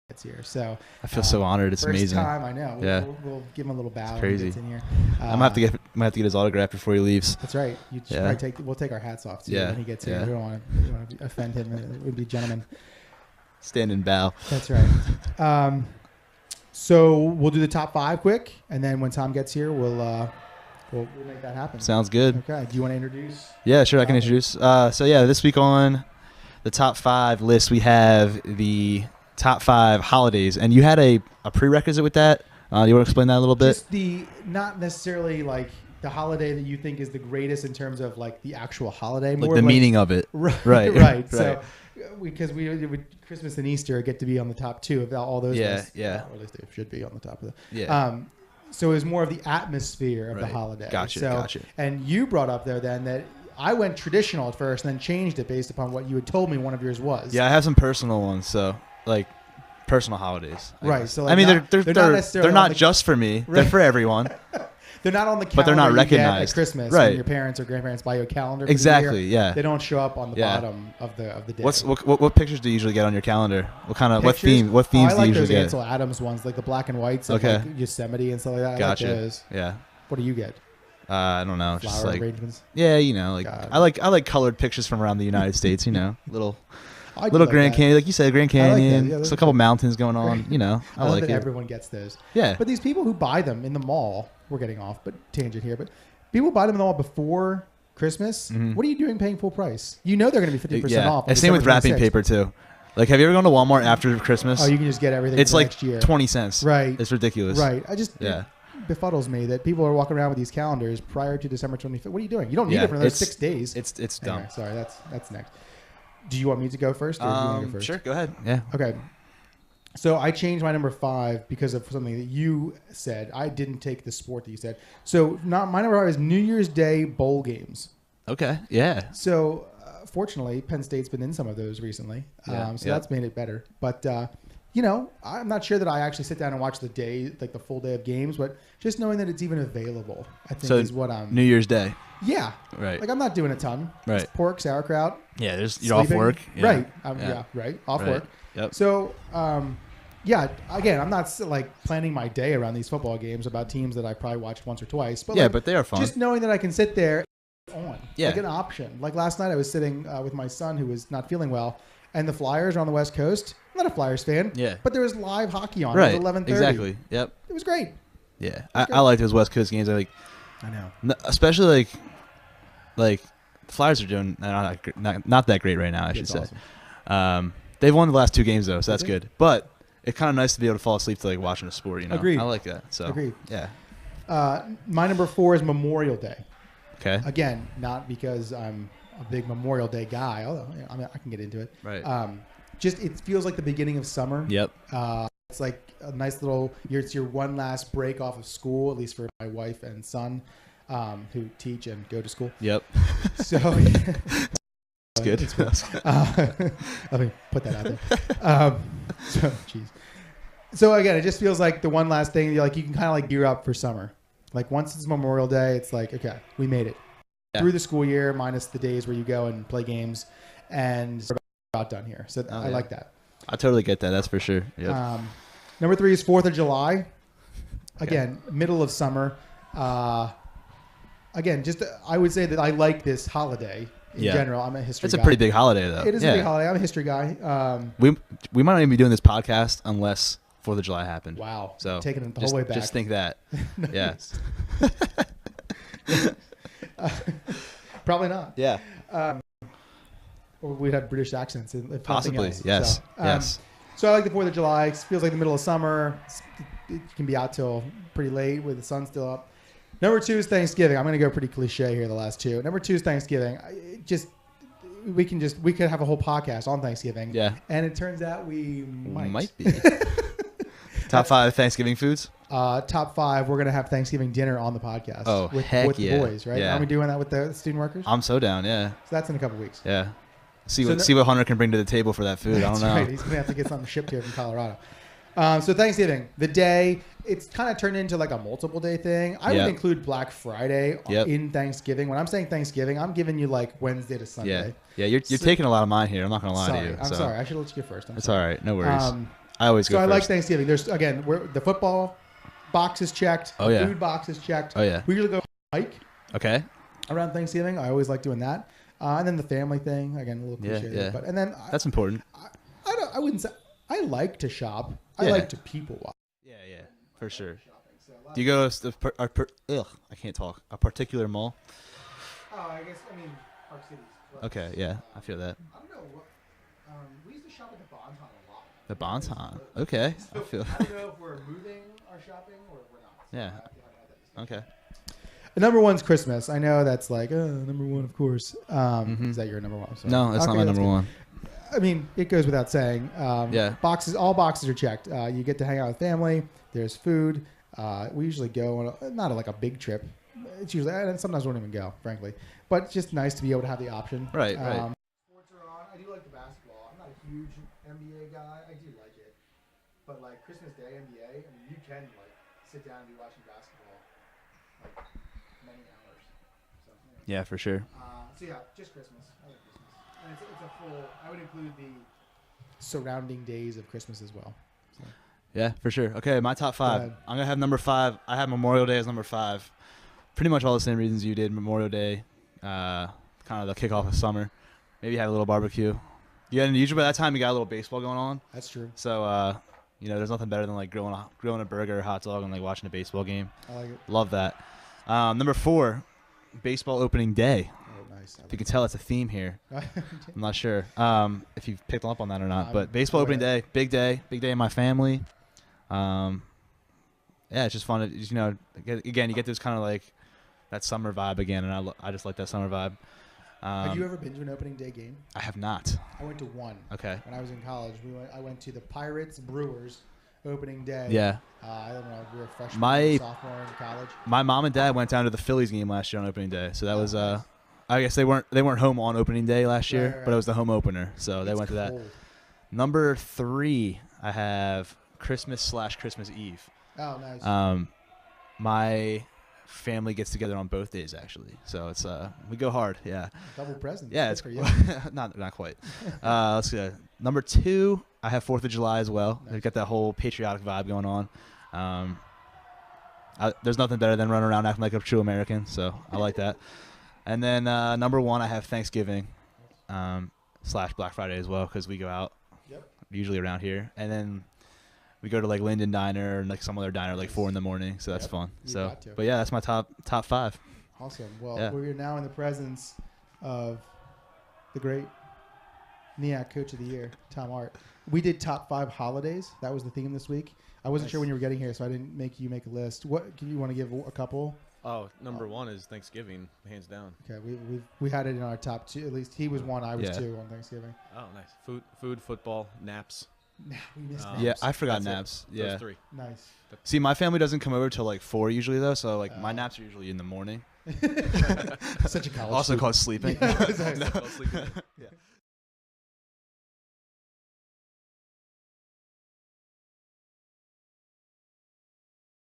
gets here. So I feel so honored. It's first amazing. time, I know. Yeah. We'll give him a little bow. It's crazy. When he gets in here. Might have to get his autograph before he leaves. That's right. You should probably we'll take our hats off too when he gets here. We don't want to offend him. It would be gentlemen. Stand and bow. That's right. So we'll do the top 5 quick, and then when Tom gets here, we'll make that happen. Sounds good. Okay. Do you want to introduce? Yeah, sure. I can introduce. This week on the top 5 list, we have the top 5 holidays, and you had a prerequisite with that. You want to explain that a little bit? Just not necessarily like the holiday that you think is the greatest in terms of like the actual holiday, like the meaning of it. Right. So because we Christmas and Easter get to be on the top 2 of all those lists. Yeah. Or at least they should be on the top of the. Yeah. So it was more of the atmosphere of the holiday. Gotcha. And you brought up there then that I went traditional at first and then changed it based upon what you had told me one of yours was. Yeah, I have some personal ones, so like personal holidays. Right. So like they're not just for me. Right. They're for everyone. They're not on the calendar, but they're not recognized at Christmas. Right. When your parents or grandparents buy you a calendar. For exactly. the year. Yeah. They don't show up on the bottom of the day. What pictures do you usually get on your calendar? What kind of pictures? What themes I like do you usually those get? Ansel Adams ones, like the black and whites, of like Yosemite and stuff like that. Gotcha. I like those. Yeah. What do you get? I don't know. Flower just like arrangements. Yeah, like I like colored pictures from around the United States. Little Grand Canyon, like you said, Grand Canyon. Just a couple mountains going on. I like that it. Everyone gets those. Yeah. But these people who buy them in the mall, we're getting off, but tangent here. But people buy them in the mall before Christmas. Mm-hmm. What are you doing paying full price? They're going to be 50% off. And same with wrapping paper too. Like, have you ever gone to Walmart after Christmas? Oh, you can just get everything. It's for like next year. 20 cents. Right. It's ridiculous. Right. It befuddles me that people are walking around with these calendars prior to December 25th. What are you doing? You don't need it for another 6 days. It's dumb. Anyway, sorry, that's next. Do you want me to go first, or do you want to go first? Sure, go ahead. Yeah. Okay. So I changed my number 5 because of something that you said. I didn't take the sport that you said. So my number 5 is New Year's Day bowl games. Okay. Yeah. So fortunately, Penn State's been in some of those recently. That's made it better. But I'm not sure that I actually sit down and watch the full day of games, but just knowing that it's even available, I think is what I'm. New Year's Day. Yeah. Right. Like I'm not doing a ton. Right. It's pork, sauerkraut. Yeah. You're off work. Yeah. Right. Right. Off work. Yep. So, again, I'm not like planning my day around these football games about teams that I probably watched once or twice. But but they are fun. Just knowing that I can sit there on. Yeah. Like an option. Like last night I was sitting with my son who was not feeling well, and the Flyers are on the West Coast. I'm not a Flyers fan. Yeah. But there was live hockey on. Right. It was 11:30. Exactly. Yep. It was great. Yeah. I like those West Coast games. I know. Especially like the Flyers are doing not that great right now, I should say. Awesome. They've won the last 2 games though, so that's good. But it's kind of nice to be able to fall asleep to like watching a sport. Agreed. I like that. So agreed. Yeah. My number 4 is Memorial Day. Okay. Again, not because I'm a big Memorial Day guy, although I can get into it. Right. Just it feels like the beginning of summer. Yep. It's like a nice little. It's your one last break off of school, at least for my wife and son, who teach and go to school. Yep. So it's good. It's cool. Let me put that out there. So again, it just feels like the one last thing. You can kind of like gear up for summer. Like once it's Memorial Day, it's like okay, we made it through the school year, minus the days where you go and play games, and we're about done here. So I like that. I totally get that. That's for sure. Yep. Number 3 is 4th of July. Again, middle of summer. Again, just I would say that I like this holiday in general. I'm a history guy. It's a pretty big holiday, though. It is a big holiday. I'm a history guy. We might not even be doing this podcast unless 4th of July happened. Wow. So taking it the whole way back. Just think that. Nice. Probably not. Yeah. Or we'd have British accents. Possibly. Else. Yes. Yes. So I like the 4th of July. It feels like the middle of summer. It can be out till pretty late with the sun still up. Number 2 is Thanksgiving. I'm going to go pretty cliche here, the last 2. Number 2 is Thanksgiving. We could have a whole podcast on Thanksgiving. Yeah. And it turns out we might be. Top 5 Thanksgiving foods? Top 5. We're going to have Thanksgiving dinner on the podcast. Oh, with the boys, right? Yeah. Are we doing that with the student workers? I'm so down, yeah. So that's in a couple weeks. Yeah. See what Hunter can bring to the table for that food. I don't know. Right. He's going to have to get something shipped here from Colorado. So Thanksgiving, the day, it's kind of turned into like a multiple day thing. I would include Black Friday in Thanksgiving. When I'm saying Thanksgiving, I'm giving you like Wednesday to Sunday. Yeah, you're taking a lot of mine here. I'm not going to lie to you. I'm sorry. I should let you go first. It's all right. No worries. I always go So I first. like Thanksgiving. There's again, the football box is checked. Oh, the yeah. food box is checked. Oh, yeah. We usually go hike Okay. around Thanksgiving. I always like doing that. And then the family thing again, a little cliche. Yeah. But and then That's important. I wouldn't say I like to shop. I Yeah. like to people watch. Yeah, for sure. Do you go to I can't talk. A particular mall? Oh, I guess Park City's. Okay, yeah, I feel that. I don't know what. We used to shop at the Bonton a lot. The Bonton. Okay, I feel. I don't know if we're moving our shopping or if we're not. So Yeah. Okay. Number one's Christmas. I know that's like number one, of course. Is that your number one? So, No, it's not my number one. I mean, it goes without saying. Yeah. All boxes are checked. You get to hang out with family. There's food. We usually go on not like a big trip. It's usually, and sometimes we don't even go, frankly. But it's just nice to be able to have the option. Right. Sports are on. I do like the basketball. I'm not a huge NBA guy. I do like it. But like Christmas Day NBA, you can like sit down and be watching basketball like many hours. So, Yeah, for sure. So yeah, just Christmas. I like Christmas. And it's a full, I would include the surrounding days of Christmas as well. So. Yeah, for sure. Okay, my top 5. ahead. I'm gonna have number 5. I have Memorial Day as number 5. Pretty much all the same reasons you did. Memorial Day, kind of the kickoff of summer. Maybe have a little barbecue. Yeah, and usually by that time you got a little baseball going on. That's true. So there's nothing better than like grilling a burger or hot dog and like watching a baseball game. I like it. Love that. Number 4, baseball opening day. Oh, nice. If you can tell, it's a theme here. I'm not sure if you've picked up on that or not, but baseball go opening day, big day in my family. Yeah, it's just fun. Again, you get this kind of like that summer vibe again, and I just like that summer vibe. Have you ever been to an opening day game? I have not. I went to one. Okay. When I was in college, I went to the Pirates Brewers opening day. Yeah. I don't know. We were freshmen, sophomore in college. My mom and dad went down to the Phillies game last year on opening day, so that was I guess they weren't home on opening day last year, Right. but it was the home opener, so they went to that. Cold. Number 3, I have Christmas/Christmas Eve. Oh, nice. My family gets together on both days actually, so it's we go hard. Yeah. Double presents. Yeah, Good it's for you. not quite. Let's go. Number 2, I have 4th of July as well. Nice. They've got that whole patriotic vibe going on. There's nothing better than running around acting like a true American, so I like that. And then number 1, I have Thanksgiving / Black Friday as well because we go out usually around here, and then we go to like Linden Diner and like some other diner like 4 a.m, so that's fun. You So, got to. but yeah, that's my top 5. Awesome. Well, Yeah. we're now in the presence of the great NEAC Coach of the Year, Tom Hart. We did top 5 holidays. That was the theme this week. I wasn't sure when you were getting here, so I didn't make you make a list. What can you want to give a couple? Oh, number 1 is Thanksgiving, hands down. Okay, we had it in our top 2. At least he was 1, I was Yeah. 2 on Thanksgiving. Oh, nice. Food, football, naps. Nah, we missed Oh. that. Yeah, I forgot That's it. naps. Yeah. Those 3. Nice. See, my family doesn't come over till like 4 usually though, so like my naps are usually in the morning. Such a college Also student. called sleeping. Yeah, exactly. Go sleep in.